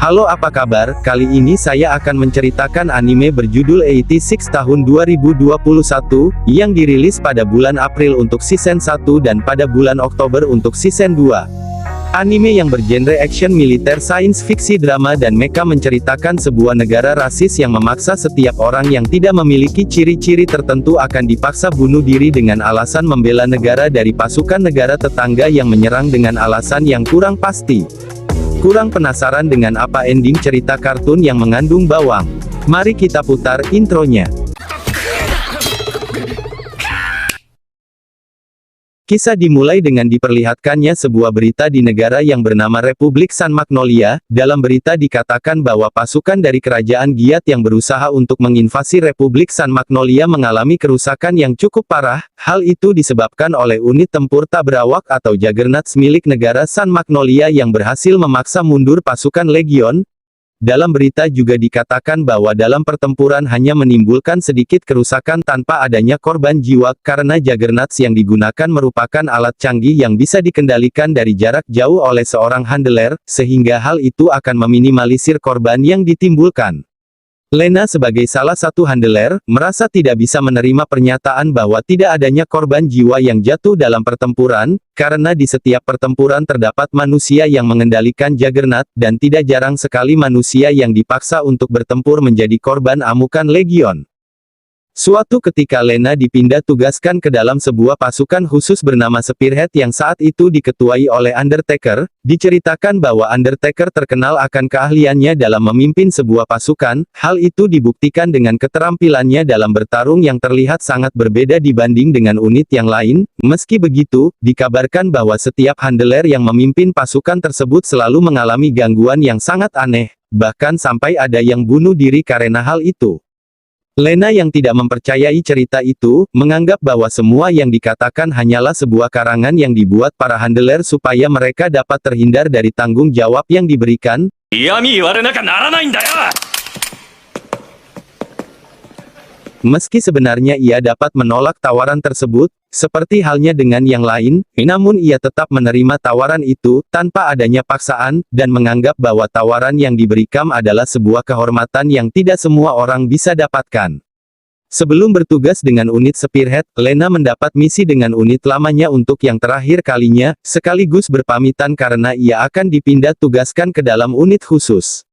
Halo, apa kabar? Kali ini saya akan menceritakan anime berjudul 86 tahun 2021, yang dirilis pada bulan April untuk season 1 dan pada bulan Oktober untuk season 2. Anime yang bergenre action militer sains fiksi drama dan mecha menceritakan sebuah negara rasis yang memaksa setiap orang yang tidak memiliki ciri-ciri tertentu akan dipaksa bunuh diri dengan alasan membela negara dari pasukan negara tetangga yang menyerang dengan alasan yang kurang pasti. Kurang penasaran dengan apa ending cerita kartun yang mengandung bawang? Mari kita putar intronya. Kisah dimulai dengan diperlihatkannya sebuah berita di negara yang bernama Republik San Magnolia. Dalam berita dikatakan bahwa pasukan dari kerajaan Giat yang berusaha untuk menginvasi Republik San Magnolia mengalami kerusakan yang cukup parah. Hal itu disebabkan oleh unit tempur tabrawak atau Juggernauts milik negara San Magnolia yang berhasil memaksa mundur pasukan Legion. Dalam berita juga dikatakan bahwa dalam pertempuran hanya menimbulkan sedikit kerusakan tanpa adanya korban jiwa, karena Juggernauts yang digunakan merupakan alat canggih yang bisa dikendalikan dari jarak jauh oleh seorang handler, sehingga hal itu akan meminimalisir korban yang ditimbulkan. Lena sebagai salah satu handler, merasa tidak bisa menerima pernyataan bahwa tidak adanya korban jiwa yang jatuh dalam pertempuran, karena di setiap pertempuran terdapat manusia yang mengendalikan Juggernaut, dan tidak jarang sekali manusia yang dipaksa untuk bertempur menjadi korban amukan Legion. Suatu ketika Lena dipindah tugaskan ke dalam sebuah pasukan khusus bernama Spearhead yang saat itu diketuai oleh Undertaker. Diceritakan bahwa Undertaker terkenal akan keahliannya dalam memimpin sebuah pasukan. Hal itu dibuktikan dengan keterampilannya dalam bertarung yang terlihat sangat berbeda dibanding dengan unit yang lain. Meski begitu, dikabarkan bahwa setiap handler yang memimpin pasukan tersebut selalu mengalami gangguan yang sangat aneh, bahkan sampai ada yang bunuh diri karena hal itu. Lena yang tidak mempercayai cerita itu, menganggap bahwa semua yang dikatakan hanyalah sebuah karangan yang dibuat para handler supaya mereka dapat terhindar dari tanggung jawab yang diberikan. Meski sebenarnya ia dapat menolak tawaran tersebut, seperti halnya dengan yang lain, namun ia tetap menerima tawaran itu, tanpa adanya paksaan, dan menganggap bahwa tawaran yang diberikan adalah sebuah kehormatan yang tidak semua orang bisa dapatkan. Sebelum bertugas dengan unit Spearhead, Lena mendapat misi dengan unit lamanya untuk yang terakhir kalinya, sekaligus berpamitan karena ia akan dipindah tugaskan ke dalam unit khusus.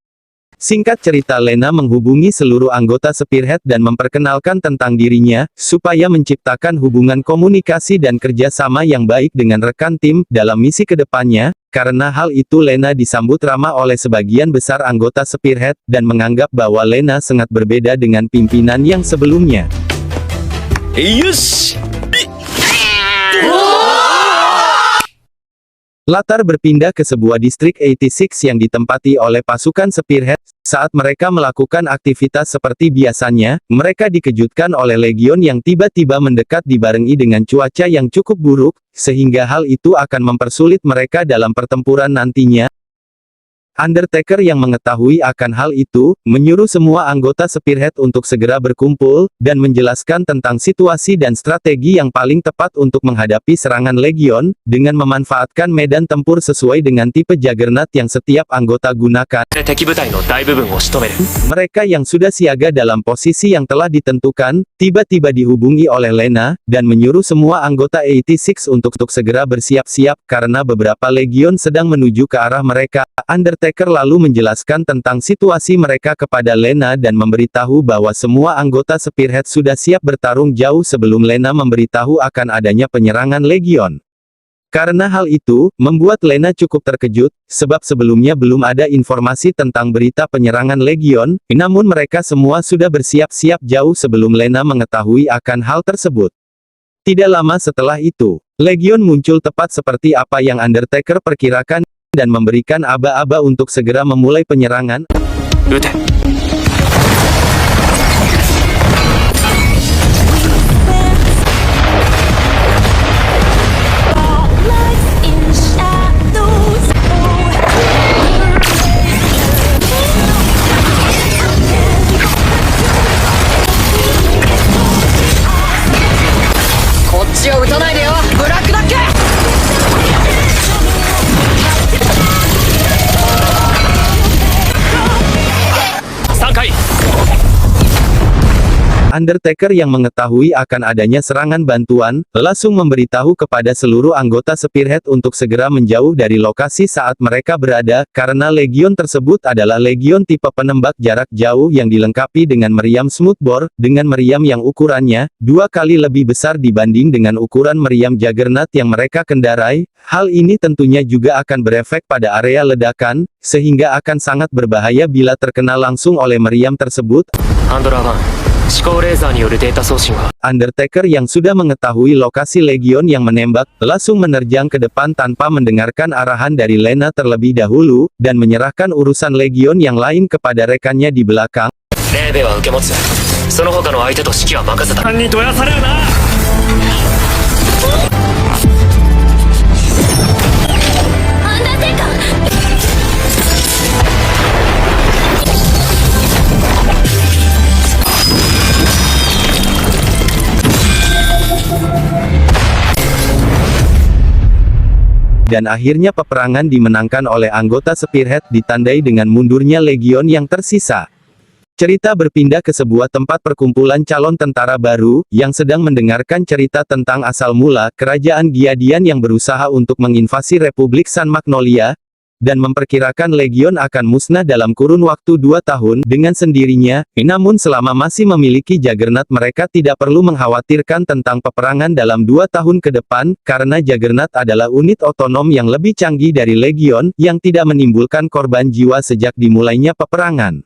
Singkat cerita, Lena menghubungi seluruh anggota Spearhead dan memperkenalkan tentang dirinya, supaya menciptakan hubungan komunikasi dan kerjasama yang baik dengan rekan tim, dalam misi kedepannya. Karena hal itu Lena disambut ramah oleh sebagian besar anggota Spearhead, dan menganggap bahwa Lena sangat berbeda dengan pimpinan yang sebelumnya. Latar berpindah ke sebuah distrik 86 yang ditempati oleh pasukan Spearhead. Saat mereka melakukan aktivitas seperti biasanya, mereka dikejutkan oleh Legion yang tiba-tiba mendekat dibarengi dengan cuaca yang cukup buruk, sehingga hal itu akan mempersulit mereka dalam pertempuran nantinya. Undertaker yang mengetahui akan hal itu, menyuruh semua anggota Spearhead untuk segera berkumpul, dan menjelaskan tentang situasi dan strategi yang paling tepat untuk menghadapi serangan Legion, dengan memanfaatkan medan tempur sesuai dengan tipe Juggernaut yang setiap anggota gunakan. Mereka yang sudah siaga dalam posisi yang telah ditentukan, tiba-tiba dihubungi oleh Lena, dan menyuruh semua anggota 86 untuk segera bersiap-siap, karena beberapa Legion sedang menuju ke arah mereka. Undertaker lalu menjelaskan tentang situasi mereka kepada Lena dan memberitahu bahwa semua anggota Spearhead sudah siap bertarung jauh sebelum Lena memberitahu akan adanya penyerangan Legion. Karena hal itu, membuat Lena cukup terkejut, sebab sebelumnya belum ada informasi tentang berita penyerangan Legion, namun mereka semua sudah bersiap-siap jauh sebelum Lena mengetahui akan hal tersebut. Tidak lama setelah itu, Legion muncul tepat seperti apa yang Undertaker perkirakan, dan memberikan aba-aba untuk segera memulai penyerangan. Undertaker yang mengetahui akan adanya serangan bantuan, langsung memberitahu kepada seluruh anggota Spearhead untuk segera menjauh dari lokasi saat mereka berada, karena legion tersebut adalah legion tipe penembak jarak jauh yang dilengkapi dengan meriam smoothbore, dengan meriam yang ukurannya 2 kali lebih besar dibanding dengan ukuran meriam Juggernaut yang mereka kendarai. Hal ini tentunya juga akan berefek pada area ledakan, sehingga akan sangat berbahaya bila terkena langsung oleh meriam tersebut. Undertaker yang sudah mengetahui lokasi legion yang menembak, langsung menerjang ke depan tanpa mendengarkan arahan dari Lena terlebih dahulu, dan menyerahkan urusan legion yang lain kepada rekannya di belakang. Dan akhirnya peperangan dimenangkan oleh anggota Spearhead ditandai dengan mundurnya legion yang tersisa. Cerita berpindah ke sebuah tempat perkumpulan calon tentara baru, yang sedang mendengarkan cerita tentang asal mula kerajaan Giadian yang berusaha untuk menginvasi Republik San Magnolia, dan memperkirakan legion akan musnah dalam kurun waktu 2 tahun dengan sendirinya. Namun selama masih memiliki Juggernaut mereka tidak perlu mengkhawatirkan tentang peperangan dalam 2 tahun ke depan, karena Juggernaut adalah unit otonom yang lebih canggih dari legion, yang tidak menimbulkan korban jiwa sejak dimulainya peperangan.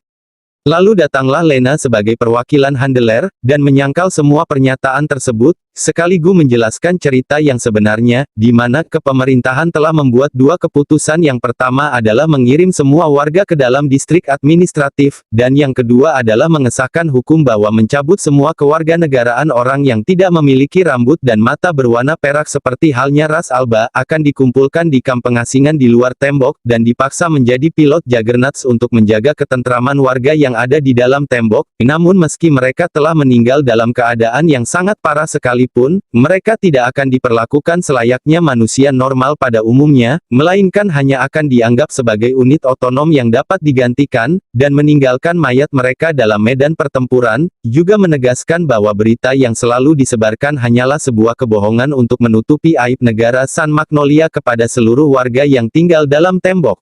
Lalu datanglah Lena sebagai perwakilan handler, dan menyangkal semua pernyataan tersebut, sekaligus menjelaskan cerita yang sebenarnya, di mana kepemerintahan telah membuat 2 keputusan. Yang pertama adalah mengirim semua warga ke dalam distrik administratif, dan yang kedua adalah mengesahkan hukum bahwa mencabut semua kewarganegaraan orang yang tidak memiliki rambut dan mata berwarna perak seperti halnya ras Alba, akan dikumpulkan di kamp pengasingan di luar tembok, dan dipaksa menjadi pilot Juggernauts untuk menjaga ketentraman warga yang ada di dalam tembok. Namun meski mereka telah meninggal dalam keadaan yang sangat parah sekalipun, mereka tidak akan diperlakukan selayaknya manusia normal pada umumnya, melainkan hanya akan dianggap sebagai unit otonom yang dapat digantikan, dan meninggalkan mayat mereka dalam medan pertempuran. Juga menegaskan bahwa berita yang selalu disebarkan hanyalah sebuah kebohongan untuk menutupi aib negara San Magnolia kepada seluruh warga yang tinggal dalam tembok.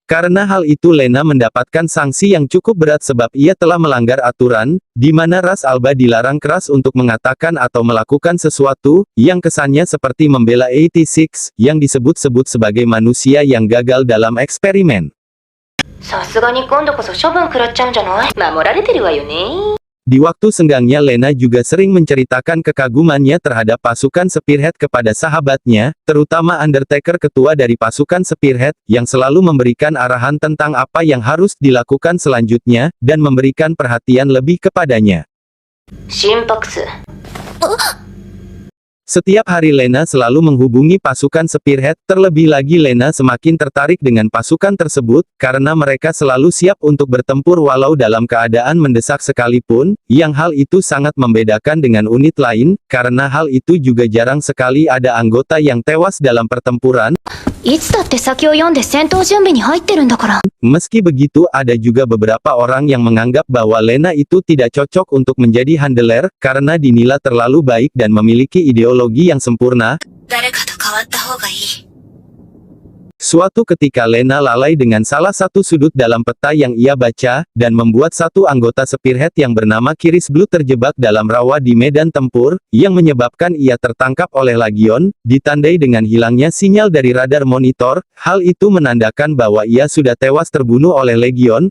Karena hal itu Lena mendapatkan sanksi yang cukup berat sebab ia telah melanggar aturan, di mana ras Alba dilarang keras untuk mengatakan atau melakukan sesuatu, yang kesannya seperti membela 86, yang disebut-sebut sebagai manusia yang gagal dalam eksperimen. Di waktu senggangnya Lena juga sering menceritakan kekagumannya terhadap pasukan Spearhead kepada sahabatnya, terutama Undertaker ketua dari pasukan Spearhead, yang selalu memberikan arahan tentang apa yang harus dilakukan selanjutnya, dan memberikan perhatian lebih kepadanya. Setiap hari Lena selalu menghubungi pasukan Spearhead, terlebih lagi Lena semakin tertarik dengan pasukan tersebut, karena mereka selalu siap untuk bertempur walau dalam keadaan mendesak sekalipun, yang hal itu sangat membedakan dengan unit lain, karena hal itu juga jarang sekali ada anggota yang tewas dalam pertempuran. Meski begitu ada juga beberapa orang yang menganggap bahwa Lena itu tidak cocok untuk menjadi handler, karena dinilai terlalu baik dan memiliki ideologi yang sempurna. Suatu ketika Lena lalai dengan salah satu sudut dalam peta yang ia baca, dan membuat satu anggota Spearhead yang bernama Kiris Blue terjebak dalam rawa di medan tempur, yang menyebabkan ia tertangkap oleh Legion, ditandai dengan hilangnya sinyal dari radar monitor. Hal itu menandakan bahwa ia sudah tewas terbunuh oleh Legion.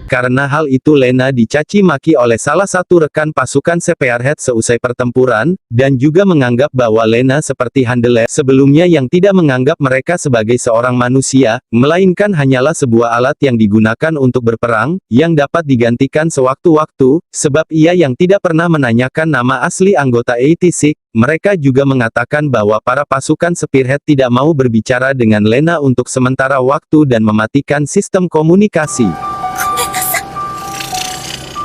Karena hal itu Lena dicaci maki oleh salah satu rekan pasukan Spearhead seusai pertempuran, dan juga menganggap bahwa Lena seperti handler sebelumnya yang tidak menganggap mereka sebagai seorang manusia, melainkan hanyalah sebuah alat yang digunakan untuk berperang, yang dapat digantikan sewaktu-waktu, sebab ia yang tidak pernah menanyakan nama asli anggota 86. Mereka juga mengatakan bahwa para pasukan Spearhead tidak mau berbicara dengan Lena untuk sementara waktu dan mematikan sistem komunikasi.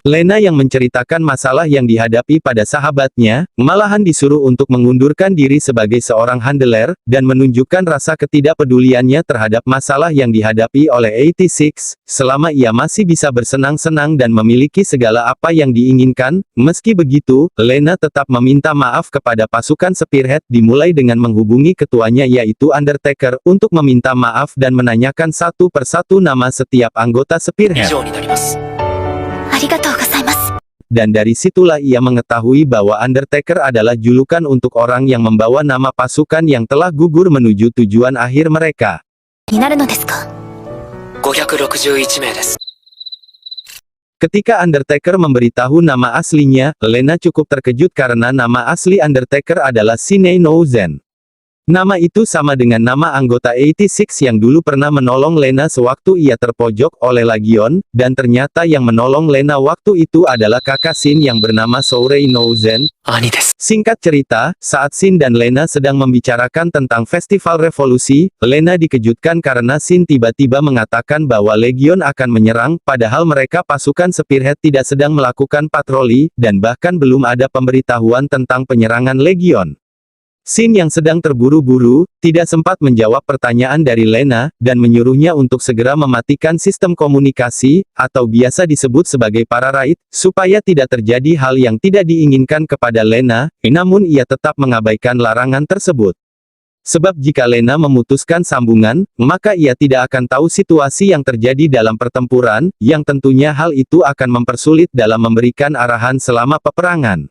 Lena yang menceritakan masalah yang dihadapi pada sahabatnya, malahan disuruh untuk mengundurkan diri sebagai seorang handler, dan menunjukkan rasa ketidakpeduliannya terhadap masalah yang dihadapi oleh 86, selama ia masih bisa bersenang-senang dan memiliki segala apa yang diinginkan. Meski begitu, Lena tetap meminta maaf kepada pasukan Spearhead dimulai dengan menghubungi ketuanya yaitu Undertaker, untuk meminta maaf dan menanyakan satu persatu nama setiap anggota Spearhead. Dan dari situlah ia mengetahui bahwa Undertaker adalah julukan untuk orang yang membawa nama pasukan yang telah gugur menuju tujuan akhir mereka. Ketika Undertaker memberitahu nama aslinya, Lena cukup terkejut karena nama asli Undertaker adalah Shinei no Zen. Nama itu sama dengan nama anggota 86 yang dulu pernah menolong Lena sewaktu ia terpojok oleh Legion, dan ternyata yang menolong Lena waktu itu adalah kakak Shin yang bernama Sourei no Zen. Singkat cerita, saat Shin dan Lena sedang membicarakan tentang Festival Revolusi, Lena dikejutkan karena Shin tiba-tiba mengatakan bahwa Legion akan menyerang, padahal mereka pasukan Spearhead tidak sedang melakukan patroli, dan bahkan belum ada pemberitahuan tentang penyerangan Legion. Shin yang sedang terburu-buru, tidak sempat menjawab pertanyaan dari Lena, dan menyuruhnya untuk segera mematikan sistem komunikasi, atau biasa disebut sebagai pararaid, supaya tidak terjadi hal yang tidak diinginkan kepada Lena, namun ia tetap mengabaikan larangan tersebut. Sebab jika Lena memutuskan sambungan, maka ia tidak akan tahu situasi yang terjadi dalam pertempuran, yang tentunya hal itu akan mempersulit dalam memberikan arahan selama peperangan.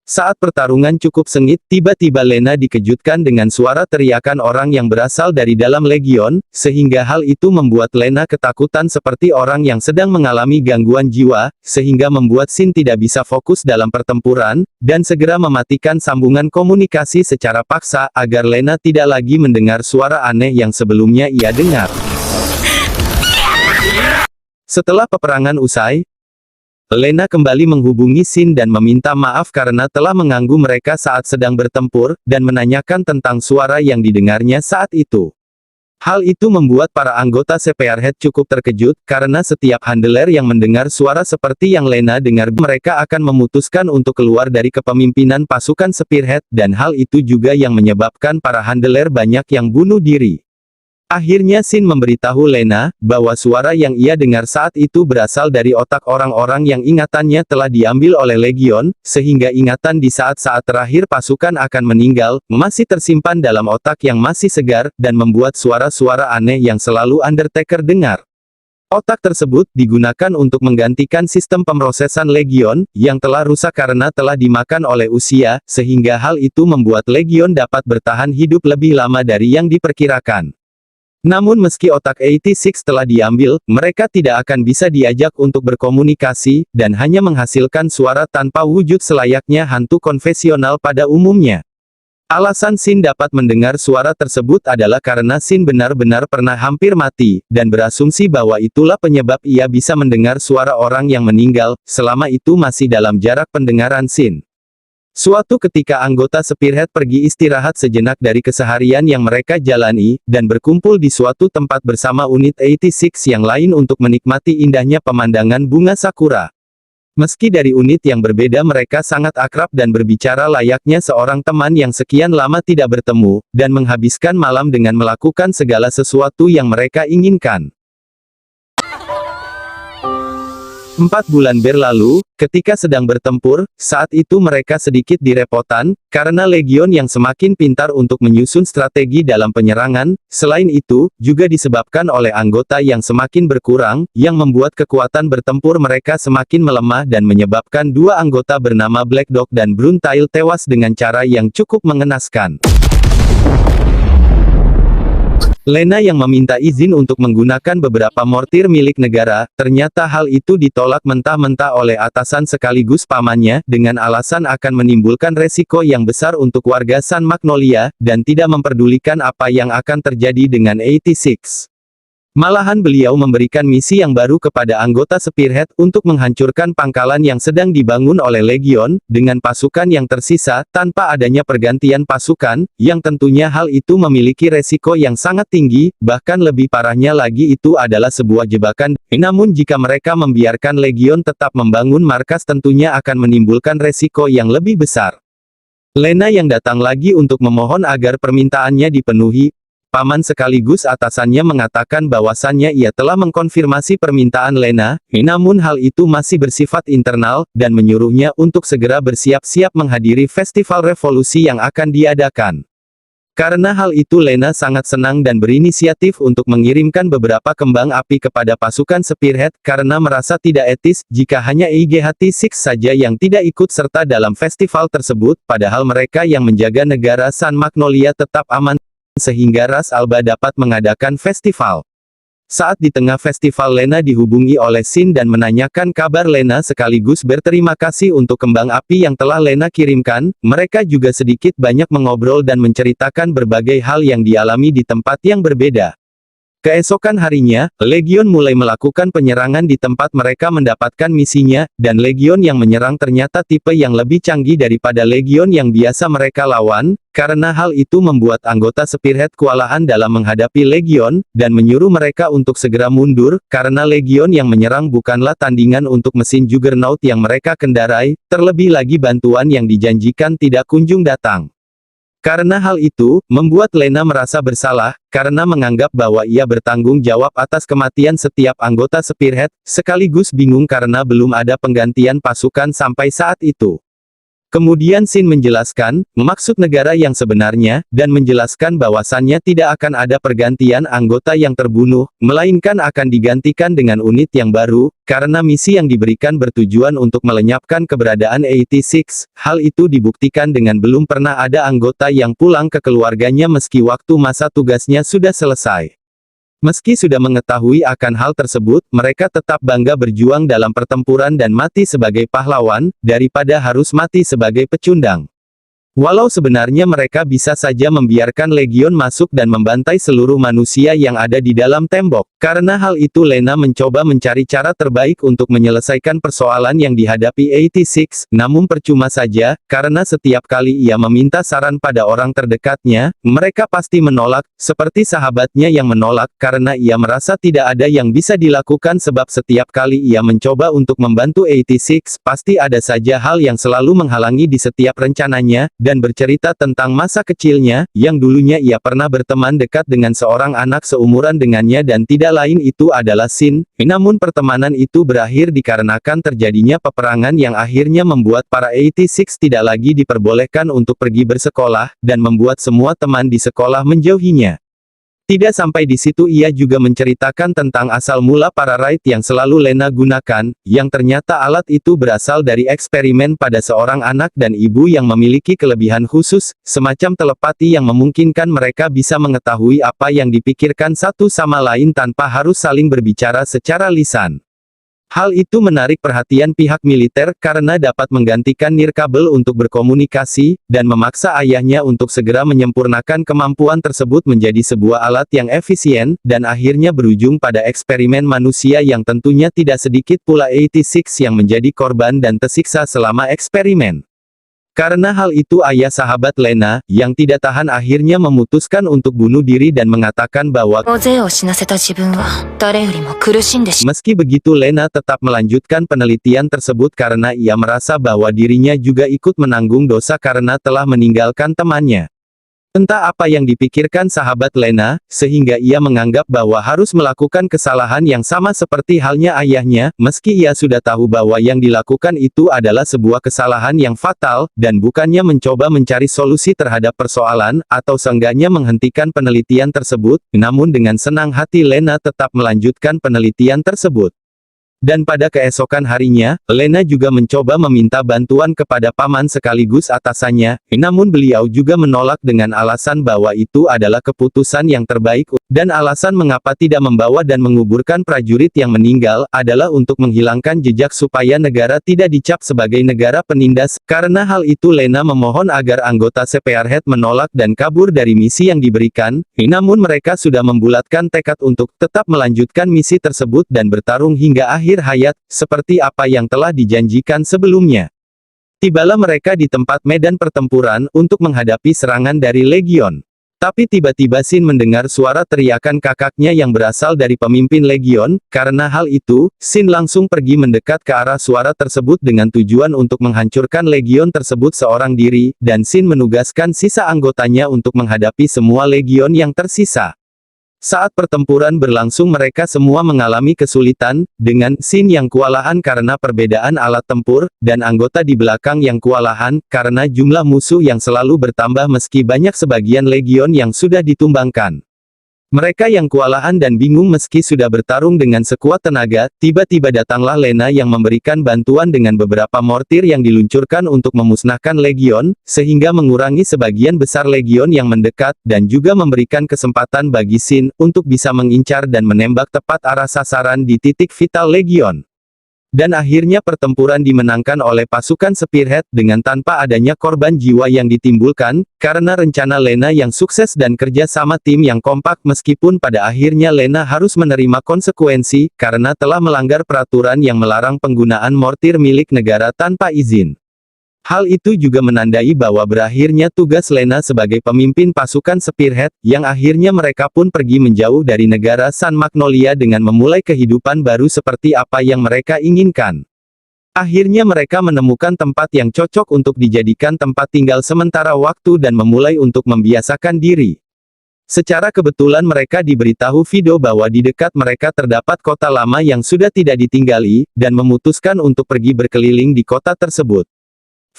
Saat pertarungan cukup sengit, tiba-tiba Lena dikejutkan dengan suara teriakan orang yang berasal dari dalam Legion, sehingga hal itu membuat Lena ketakutan seperti orang yang sedang mengalami gangguan jiwa, sehingga membuat Shin tidak bisa fokus dalam pertempuran, dan segera mematikan sambungan komunikasi secara paksa, agar Lena tidak lagi mendengar suara aneh yang sebelumnya ia dengar. Setelah peperangan usai, Lena kembali menghubungi Shin dan meminta maaf karena telah mengganggu mereka saat sedang bertempur, dan menanyakan tentang suara yang didengarnya saat itu. Hal itu membuat para anggota Spearhead cukup terkejut, karena setiap handler yang mendengar suara seperti yang Lena dengar, mereka akan memutuskan untuk keluar dari kepemimpinan pasukan Spearhead, dan hal itu juga yang menyebabkan para handler banyak yang bunuh diri. Akhirnya Shin memberitahu Lena, bahwa suara yang ia dengar saat itu berasal dari otak orang-orang yang ingatannya telah diambil oleh Legion, sehingga ingatan di saat-saat terakhir pasukan akan meninggal, masih tersimpan dalam otak yang masih segar, dan membuat suara-suara aneh yang selalu Undertaker dengar. Otak tersebut digunakan untuk menggantikan sistem pemrosesan Legion, yang telah rusak karena telah dimakan oleh usia, sehingga hal itu membuat Legion dapat bertahan hidup lebih lama dari yang diperkirakan. Namun meski otak 86 telah diambil, mereka tidak akan bisa diajak untuk berkomunikasi, dan hanya menghasilkan suara tanpa wujud selayaknya hantu konvensional pada umumnya. Alasan Shin dapat mendengar suara tersebut adalah karena Shin benar-benar pernah hampir mati, dan berasumsi bahwa itulah penyebab ia bisa mendengar suara orang yang meninggal, selama itu masih dalam jarak pendengaran Shin. Suatu ketika anggota Spearhead pergi istirahat sejenak dari keseharian yang mereka jalani, dan berkumpul di suatu tempat bersama unit 86 yang lain untuk menikmati indahnya pemandangan bunga sakura. Meski dari unit yang berbeda, mereka sangat akrab dan berbicara layaknya seorang teman yang sekian lama tidak bertemu, dan menghabiskan malam dengan melakukan segala sesuatu yang mereka inginkan. 4 bulan berlalu, ketika sedang bertempur, saat itu mereka sedikit direpotan, karena Legion yang semakin pintar untuk menyusun strategi dalam penyerangan, selain itu, juga disebabkan oleh anggota yang semakin berkurang, yang membuat kekuatan bertempur mereka semakin melemah dan menyebabkan 2 anggota bernama Black Dog dan Bruntail tewas dengan cara yang cukup mengenaskan. Lena yang meminta izin untuk menggunakan beberapa mortir milik negara, ternyata hal itu ditolak mentah-mentah oleh atasan sekaligus pamannya, dengan alasan akan menimbulkan resiko yang besar untuk warga San Magnolia, dan tidak memperdulikan apa yang akan terjadi dengan 86. Malahan beliau memberikan misi yang baru kepada anggota Spearhead untuk menghancurkan pangkalan yang sedang dibangun oleh Legion, dengan pasukan yang tersisa, tanpa adanya pergantian pasukan, yang tentunya hal itu memiliki resiko yang sangat tinggi, bahkan lebih parahnya lagi itu adalah sebuah jebakan. Namun jika mereka membiarkan Legion tetap membangun markas tentunya akan menimbulkan resiko yang lebih besar. Lena yang datang lagi untuk memohon agar permintaannya dipenuhi. Paman sekaligus atasannya mengatakan bahwasannya ia telah mengkonfirmasi permintaan Lena, namun hal itu masih bersifat internal, dan menyuruhnya untuk segera bersiap-siap menghadiri festival revolusi yang akan diadakan. Karena hal itu Lena sangat senang dan berinisiatif untuk mengirimkan beberapa kembang api kepada pasukan Spearhead, karena merasa tidak etis, jika hanya EIGHT-6 saja yang tidak ikut serta dalam festival tersebut, padahal mereka yang menjaga negara Sun Magnolia tetap aman, sehingga Ras Alba dapat mengadakan festival. Saat di tengah festival Lena dihubungi oleh Sin dan menanyakan kabar Lena sekaligus berterima kasih untuk kembang api yang telah Lena kirimkan, mereka juga sedikit banyak mengobrol dan menceritakan berbagai hal yang dialami di tempat yang berbeda. Keesokan harinya, Legion mulai melakukan penyerangan di tempat mereka mendapatkan misinya, dan Legion yang menyerang ternyata tipe yang lebih canggih daripada Legion yang biasa mereka lawan, karena hal itu membuat anggota Spearhead kewalahan dalam menghadapi Legion, dan menyuruh mereka untuk segera mundur, karena Legion yang menyerang bukanlah tandingan untuk mesin Juggernaut yang mereka kendarai, terlebih lagi bantuan yang dijanjikan tidak kunjung datang. Karena hal itu, membuat Lena merasa bersalah, karena menganggap bahwa ia bertanggung jawab atas kematian setiap anggota Spearhead, sekaligus bingung karena belum ada penggantian pasukan sampai saat itu. Kemudian Sin menjelaskan, maksud negara yang sebenarnya, dan menjelaskan bahwasannya tidak akan ada pergantian anggota yang terbunuh, melainkan akan digantikan dengan unit yang baru, karena misi yang diberikan bertujuan untuk melenyapkan keberadaan 86, hal itu dibuktikan dengan belum pernah ada anggota yang pulang ke keluarganya meski waktu masa tugasnya sudah selesai. Meski sudah mengetahui akan hal tersebut, mereka tetap bangga berjuang dalam pertempuran dan mati sebagai pahlawan, daripada harus mati sebagai pecundang. Walau sebenarnya mereka bisa saja membiarkan Legion masuk dan membantai seluruh manusia yang ada di dalam tembok. Karena hal itu Lena mencoba mencari cara terbaik untuk menyelesaikan persoalan yang dihadapi 86, namun percuma saja, karena setiap kali ia meminta saran pada orang terdekatnya, mereka pasti menolak, seperti sahabatnya yang menolak, karena ia merasa tidak ada yang bisa dilakukan sebab setiap kali ia mencoba untuk membantu 86, pasti ada saja hal yang selalu menghalangi di setiap rencananya, dan bercerita tentang masa kecilnya, yang dulunya ia pernah berteman dekat dengan seorang anak seumuran dengannya dan tidak lain itu adalah Sin, namun pertemanan itu berakhir dikarenakan terjadinya peperangan yang akhirnya membuat para 86 tidak lagi diperbolehkan untuk pergi bersekolah, dan membuat semua teman di sekolah menjauhinya. Tidak sampai di situ ia juga menceritakan tentang asal mula para raid yang selalu Lena gunakan, yang ternyata alat itu berasal dari eksperimen pada seorang anak dan ibu yang memiliki kelebihan khusus, semacam telepati yang memungkinkan mereka bisa mengetahui apa yang dipikirkan satu sama lain tanpa harus saling berbicara secara lisan. Hal itu menarik perhatian pihak militer karena dapat menggantikan nirkabel untuk berkomunikasi, dan memaksa ayahnya untuk segera menyempurnakan kemampuan tersebut menjadi sebuah alat yang efisien, dan akhirnya berujung pada eksperimen manusia yang tentunya tidak sedikit pula 86 yang menjadi korban dan tersiksa selama eksperimen. Karena hal itu ayah sahabat Lena, yang tidak tahan akhirnya memutuskan untuk bunuh diri dan mengatakan bahwa meski begitu Lena tetap melanjutkan penelitian tersebut karena ia merasa bahwa dirinya juga ikut menanggung dosa karena telah meninggalkan temannya. Entah apa yang dipikirkan sahabat Lena, sehingga ia menganggap bahwa harus melakukan kesalahan yang sama seperti halnya ayahnya, meski ia sudah tahu bahwa yang dilakukan itu adalah sebuah kesalahan yang fatal, dan bukannya mencoba mencari solusi terhadap persoalan, atau seenggaknya menghentikan penelitian tersebut, namun dengan senang hati Lena tetap melanjutkan penelitian tersebut. Dan pada keesokan harinya, Lena juga mencoba meminta bantuan kepada paman sekaligus atasannya, namun beliau juga menolak dengan alasan bahwa itu adalah keputusan yang terbaik Dan alasan mengapa tidak membawa dan menguburkan prajurit yang meninggal, adalah untuk menghilangkan jejak supaya negara tidak dicap sebagai negara penindas. Karena hal itu Lena memohon agar anggota Spearhead menolak dan kabur dari misi yang diberikan, namun mereka sudah membulatkan tekad untuk tetap melanjutkan misi tersebut dan bertarung hingga akhir hayat, seperti apa yang telah dijanjikan sebelumnya. Tibalah mereka di tempat medan pertempuran untuk menghadapi serangan dari Legion. Tapi tiba-tiba Shin mendengar suara teriakan kakaknya yang berasal dari pemimpin Legion. Karena hal itu, Shin langsung pergi mendekat ke arah suara tersebut dengan tujuan untuk menghancurkan Legion tersebut seorang diri, dan Shin menugaskan sisa anggotanya untuk menghadapi semua Legion yang tersisa. Saat pertempuran berlangsung mereka semua mengalami kesulitan, dengan Shin yang kewalahan karena perbedaan alat tempur, dan anggota di belakang yang kewalahan, karena jumlah musuh yang selalu bertambah meski banyak sebagian legion yang sudah ditumbangkan. Mereka yang kewalahan dan bingung meski sudah bertarung dengan sekuat tenaga, tiba-tiba datanglah Lena yang memberikan bantuan dengan beberapa mortir yang diluncurkan untuk memusnahkan legion, sehingga mengurangi sebagian besar legion yang mendekat, dan juga memberikan kesempatan bagi Shin, untuk bisa mengincar dan menembak tepat arah sasaran di titik vital legion. Dan akhirnya pertempuran dimenangkan oleh pasukan Spearhead, dengan tanpa adanya korban jiwa yang ditimbulkan, karena rencana Lena yang sukses dan kerja sama tim yang kompak meskipun pada akhirnya Lena harus menerima konsekuensi, karena telah melanggar peraturan yang melarang penggunaan mortir milik negara tanpa izin. Hal itu juga menandai bahwa berakhirnya tugas Lena sebagai pemimpin pasukan Spearhead, yang akhirnya mereka pun pergi menjauh dari negara Sun Magnolia dengan memulai kehidupan baru seperti apa yang mereka inginkan. Akhirnya mereka menemukan tempat yang cocok untuk dijadikan tempat tinggal sementara waktu dan memulai untuk membiasakan diri. Secara kebetulan mereka diberitahu Fido bahwa di dekat mereka terdapat kota lama yang sudah tidak ditinggali, dan memutuskan untuk pergi berkeliling di kota tersebut.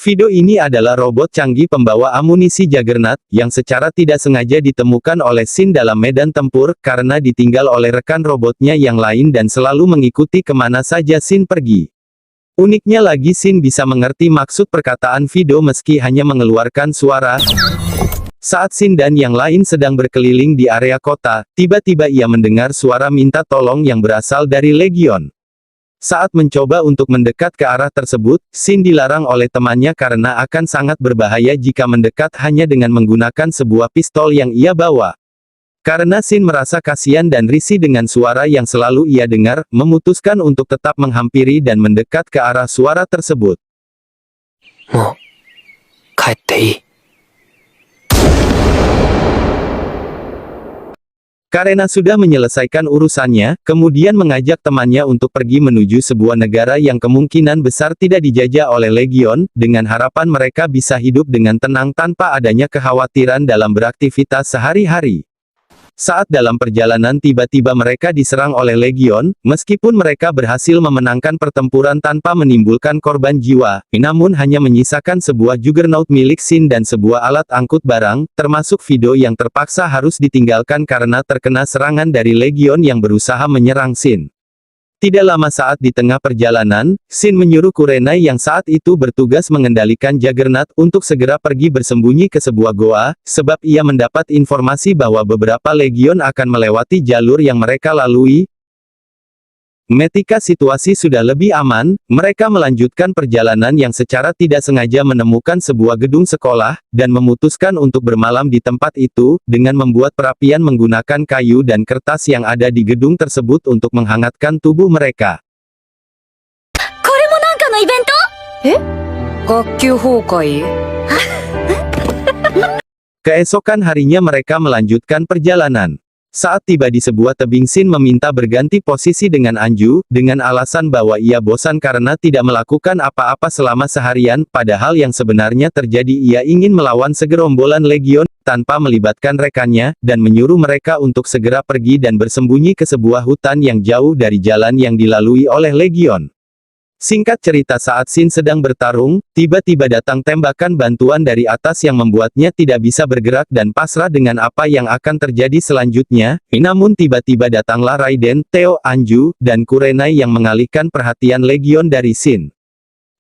Fido ini adalah robot canggih pembawa amunisi Juggernaut, yang secara tidak sengaja ditemukan oleh Shin dalam medan tempur, karena ditinggal oleh rekan robotnya yang lain dan selalu mengikuti kemana saja Shin pergi. Uniknya lagi Shin bisa mengerti maksud perkataan Fido meski hanya mengeluarkan suara. Saat Shin dan yang lain sedang berkeliling di area kota, tiba-tiba ia mendengar suara minta tolong yang berasal dari Legion. Saat mencoba untuk mendekat ke arah tersebut, Shin dilarang oleh temannya karena akan sangat berbahaya jika mendekat hanya dengan menggunakan sebuah pistol yang ia bawa. Karena Shin merasa kasihan dan risih dengan suara yang selalu ia dengar, memutuskan untuk tetap menghampiri dan mendekat ke arah suara tersebut. Mo, kaette ii. Karena sudah menyelesaikan urusannya, kemudian mengajak temannya untuk pergi menuju sebuah negara yang kemungkinan besar tidak dijajah oleh Legion, dengan harapan mereka bisa hidup dengan tenang tanpa adanya kekhawatiran dalam beraktivitas sehari-hari. Saat dalam perjalanan tiba-tiba mereka diserang oleh Legion, meskipun mereka berhasil memenangkan pertempuran tanpa menimbulkan korban jiwa, namun hanya menyisakan sebuah Juggernaut milik Shin dan sebuah alat angkut barang, termasuk Fido yang terpaksa harus ditinggalkan karena terkena serangan dari Legion yang berusaha menyerang Shin. Tidak lama saat di tengah perjalanan, Shin menyuruh Kurenai yang saat itu bertugas mengendalikan Juggernaut untuk segera pergi bersembunyi ke sebuah goa, sebab ia mendapat informasi bahwa beberapa legion akan melewati jalur yang mereka lalui. Ketika situasi sudah lebih aman, mereka melanjutkan perjalanan yang secara tidak sengaja menemukan sebuah gedung sekolah, dan memutuskan untuk bermalam di tempat itu, dengan membuat perapian menggunakan kayu dan kertas yang ada di gedung tersebut untuk menghangatkan tubuh mereka. Keesokan harinya mereka melanjutkan perjalanan. Saat tiba di sebuah tebing Shin meminta berganti posisi dengan Anju, dengan alasan bahwa ia bosan karena tidak melakukan apa-apa selama seharian, padahal yang sebenarnya terjadi ia ingin melawan segerombolan legion, tanpa melibatkan rekannya, dan menyuruh mereka untuk segera pergi dan bersembunyi ke sebuah hutan yang jauh dari jalan yang dilalui oleh legion. Singkat cerita saat Shin sedang bertarung, tiba-tiba datang tembakan bantuan dari atas yang membuatnya tidak bisa bergerak dan pasrah dengan apa yang akan terjadi selanjutnya, namun tiba-tiba datanglah Raiden, Theo, Anju, dan Kurenai yang mengalihkan perhatian Legion dari Shin.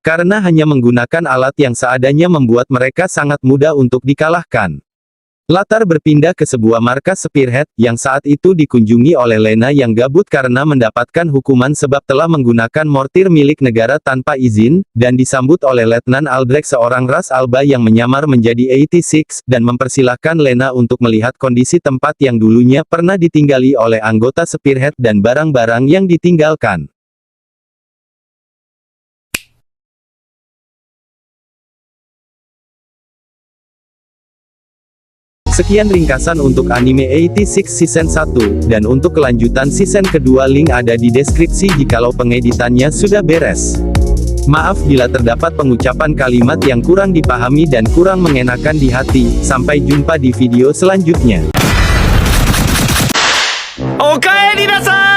Karena hanya menggunakan alat yang seadanya membuat mereka sangat mudah untuk dikalahkan. Latar berpindah ke sebuah markas Spearhead, yang saat itu dikunjungi oleh Lena yang gabut karena mendapatkan hukuman sebab telah menggunakan mortir milik negara tanpa izin, dan disambut oleh Letnan Aldrich seorang ras Alba yang menyamar menjadi 86, dan mempersilahkan Lena untuk melihat kondisi tempat yang dulunya pernah ditinggali oleh anggota Spearhead dan barang-barang yang ditinggalkan. Sekian ringkasan untuk anime 86 season 1, dan untuk kelanjutan season kedua link ada di deskripsi jikalau pengeditannya sudah beres. Maaf bila terdapat pengucapan kalimat yang kurang dipahami dan kurang mengenakan di hati. Sampai jumpa di video selanjutnya. Okaeri nasai!